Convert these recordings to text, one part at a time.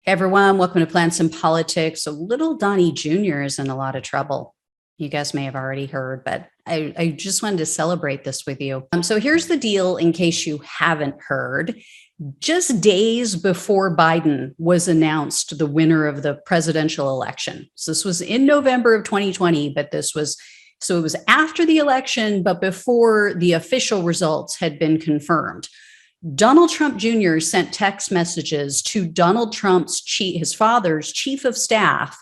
Everyone, welcome to Plants and Politics. So little Donnie Jr. is in a lot of trouble. You guys may have already heard, but I just wanted to celebrate this with you. So here's the deal in case you haven't heard. Just days before Biden was announced the winner of the presidential election. So this was in November of 2020, but it was after the election, but before the official results had been confirmed. Donald Trump Jr. sent text messages to Donald Trump's his father's chief of staff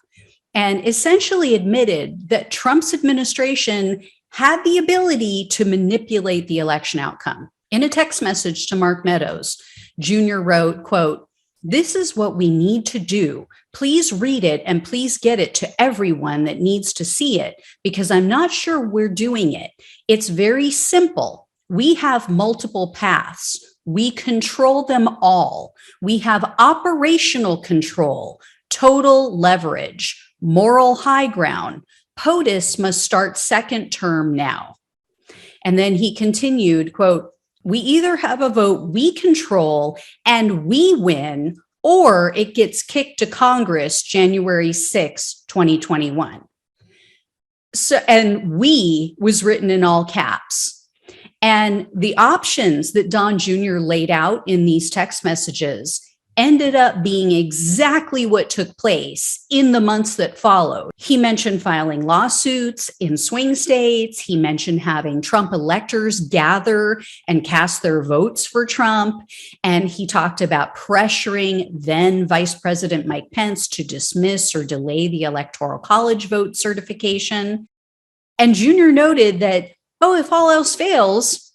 and essentially admitted that Trump's administration had the ability to manipulate the election outcome. In a text message to Mark Meadows, Jr. wrote, quote, "This is what we need to do. Please read it and please get it to everyone that needs to see it because I'm not sure we're doing it. It's very simple. We have multiple paths. We control them all. We have operational control, total leverage, moral high ground. POTUS must start second term now." And then he continued, quote, "We either have a vote we control and we win, or it gets kicked to Congress January 6, 2021. So, and "we" was written in all caps. And the options that Don Jr. laid out in these text messages ended up being exactly what took place in the months that followed. He mentioned filing lawsuits in swing states. He mentioned having Trump electors gather and cast their votes for Trump. And he talked about pressuring then Vice President Mike Pence to dismiss or delay the Electoral College vote certification. And Jr. noted that, if all else fails,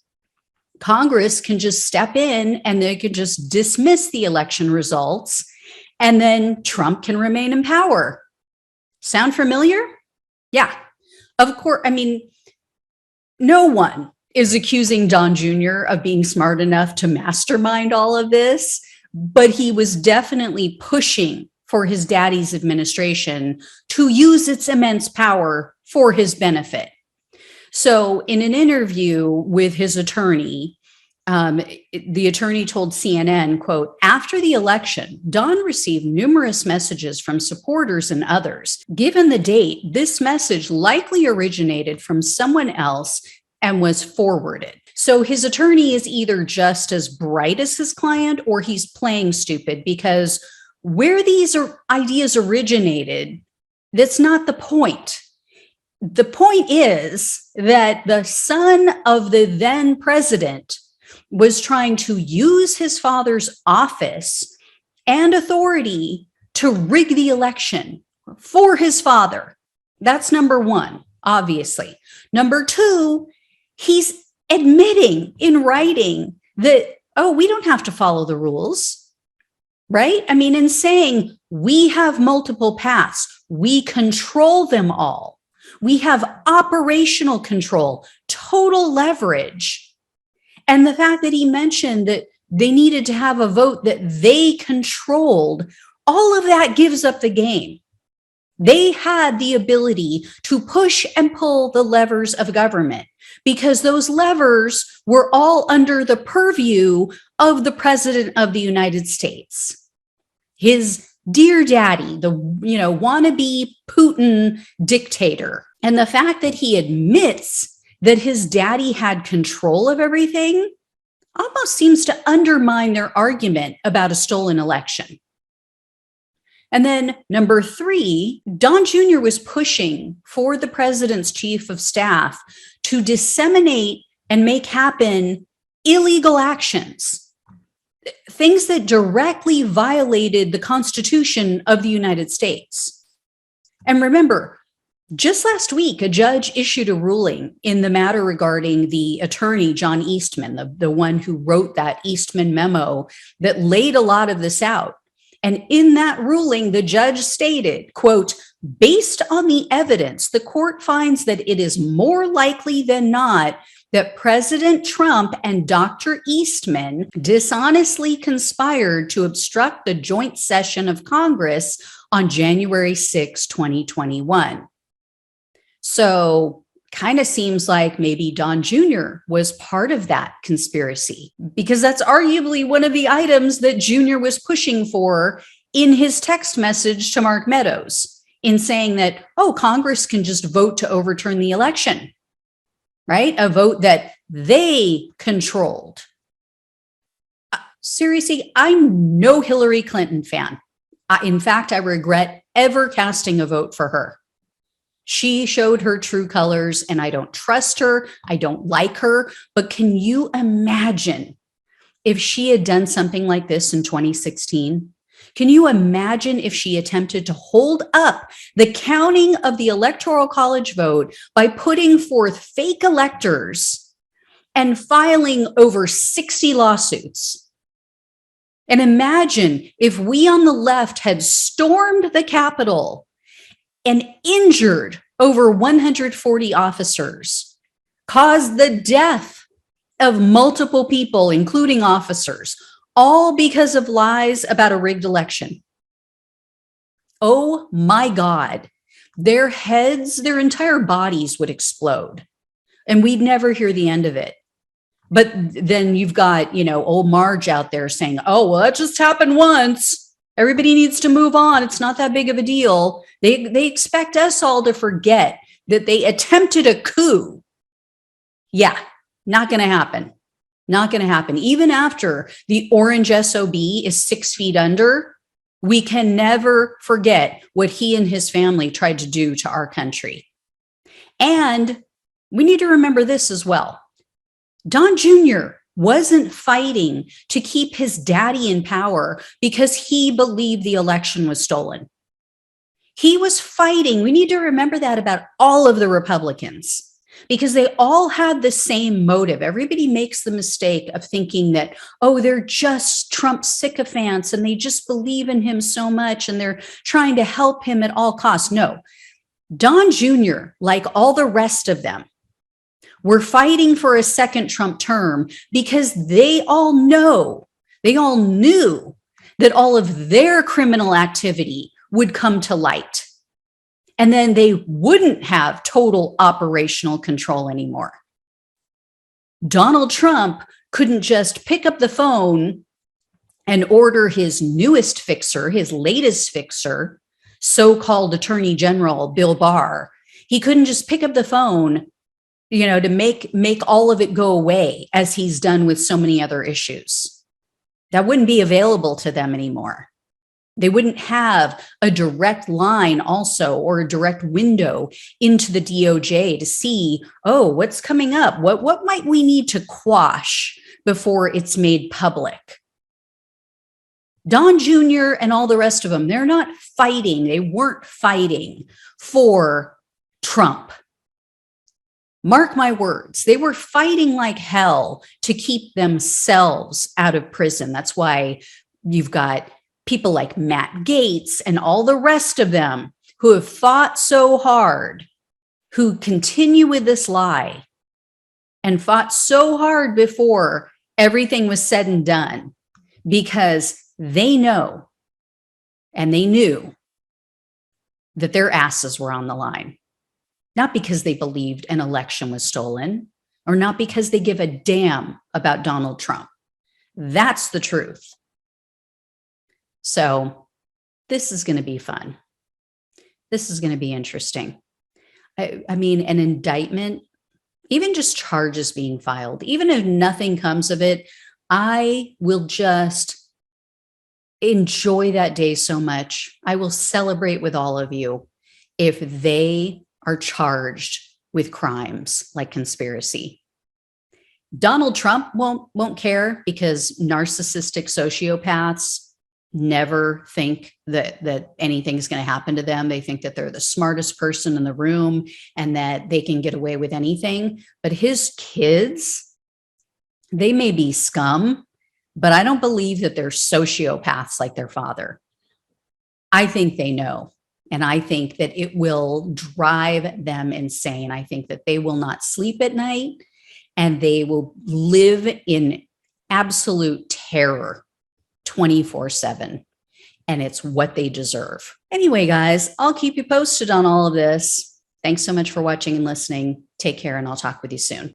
Congress can just step in and they could just dismiss the election results, and then Trump can remain in power. Sound familiar? Yeah. Of course, no one is accusing Don Jr. of being smart enough to mastermind all of this, but he was definitely pushing for his daddy's administration to use its immense power for his benefit. So in an interview with his attorney, the attorney told CNN, quote, "After the election, Don received numerous messages from supporters and others. Given the date, this message likely originated from someone else and was forwarded." So his attorney is either just as bright as his client or he's playing stupid, because where these ideas originated, that's not the point. The point is that the son of the then president was trying to use his father's office and authority to rig the election for his father. That's number one, obviously. Number two, he's admitting in writing that, we don't have to follow the rules, right? In saying we have multiple paths, we control them all. We have operational control, total leverage. And the fact that he mentioned that they needed to have a vote that they controlled, all of that gives up the game. They had the ability to push and pull the levers of government because those levers were all under the purview of the president of the United States. His dear daddy, the wannabe Putin dictator. And the fact that he admits that his daddy had control of everything almost seems to undermine their argument about a stolen election. And then number three, Don Jr. was pushing for the president's chief of staff to disseminate and make happen illegal actions, things that directly violated the Constitution of the United States. And remember, just last week, a judge issued a ruling in the matter regarding the attorney, John Eastman, the one who wrote that Eastman memo that laid a lot of this out. And in that ruling, the judge stated, quote, "Based on the evidence, the court finds that it is more likely than not that President Trump and Dr. Eastman dishonestly conspired to obstruct the joint session of Congress on January 6, 2021. So kind of seems like maybe Don Jr. was part of that conspiracy, because that's arguably one of the items that Jr. was pushing for in his text message to Mark Meadows in saying that, oh, Congress can just vote to overturn the election, right? A vote that they controlled. Seriously, I'm no Hillary Clinton fan. In fact, I regret ever casting a vote for her. She showed her true colors, and I don't trust her. I don't like her. But can you imagine if she had done something like this in 2016? Can you imagine if she attempted to hold up the counting of the Electoral College vote by putting forth fake electors and filing over 60 lawsuits? And imagine if we on the left had stormed the Capitol and injured over 140 officers, caused the death of multiple people, including officers, all because of lies about a rigged election. Oh my God, their heads, their entire bodies would explode, and we'd never hear the end of it. But then you've got, old Marge out there saying, oh, well, that just happened once. Everybody needs to move on. It's not that big of a deal. They expect us all to forget that they attempted a coup. Yeah, not going to happen. Not going to happen. Even after the orange SOB is 6 feet under, we can never forget what he and his family tried to do to our country. And we need to remember this as well. Don Jr. wasn't fighting to keep his daddy in power because he believed the election was stolen. He was fighting. We need to remember that about all of the Republicans, because they all had the same motive. Everybody makes the mistake of thinking that, oh, they're just Trump sycophants and they just believe in him so much and they're trying to help him at all costs. No, Don Jr., like all the rest of them, were fighting for a second Trump term because they all knew that all of their criminal activity would come to light. And then they wouldn't have total operational control anymore. Donald Trump couldn't just pick up the phone and order his newest fixer, his latest fixer, so-called Attorney General Bill Barr. He couldn't just pick up the phone, to make all of it go away, as he's done with so many other issues. That wouldn't be available to them anymore. They wouldn't have a direct line also, or a direct window into the DOJ to see, oh, what's coming up? What might we need to quash before it's made public? Don Jr. and all the rest of them, they're not fighting. They weren't fighting for Trump. Mark my words, they were fighting like hell to keep themselves out of prison. That's why you've got people like Matt Gaetz and all the rest of them who have fought so hard, who continue with this lie and fought so hard before everything was said and done, because they know and they knew that their asses were on the line. Not because they believed an election was stolen, or not because they give a damn about Donald Trump. That's the truth. So this is going to be fun. This is going to be interesting. I mean, an indictment, even just charges being filed, even if nothing comes of it, I will just enjoy that day so much. I will celebrate with all of you if they are charged with crimes like conspiracy. Donald Trump won't care, because narcissistic sociopaths never think that anything's going to happen to them. They think that they're the smartest person in the room and that they can get away with anything. But his kids, they may be scum, but I don't believe that they're sociopaths like their father. I think they know. And I think that it will drive them insane. I think that they will not sleep at night, and they will live in absolute terror 24/7. And it's what they deserve. Anyway, guys, I'll keep you posted on all of this. Thanks so much for watching and listening. Take care, and I'll talk with you soon.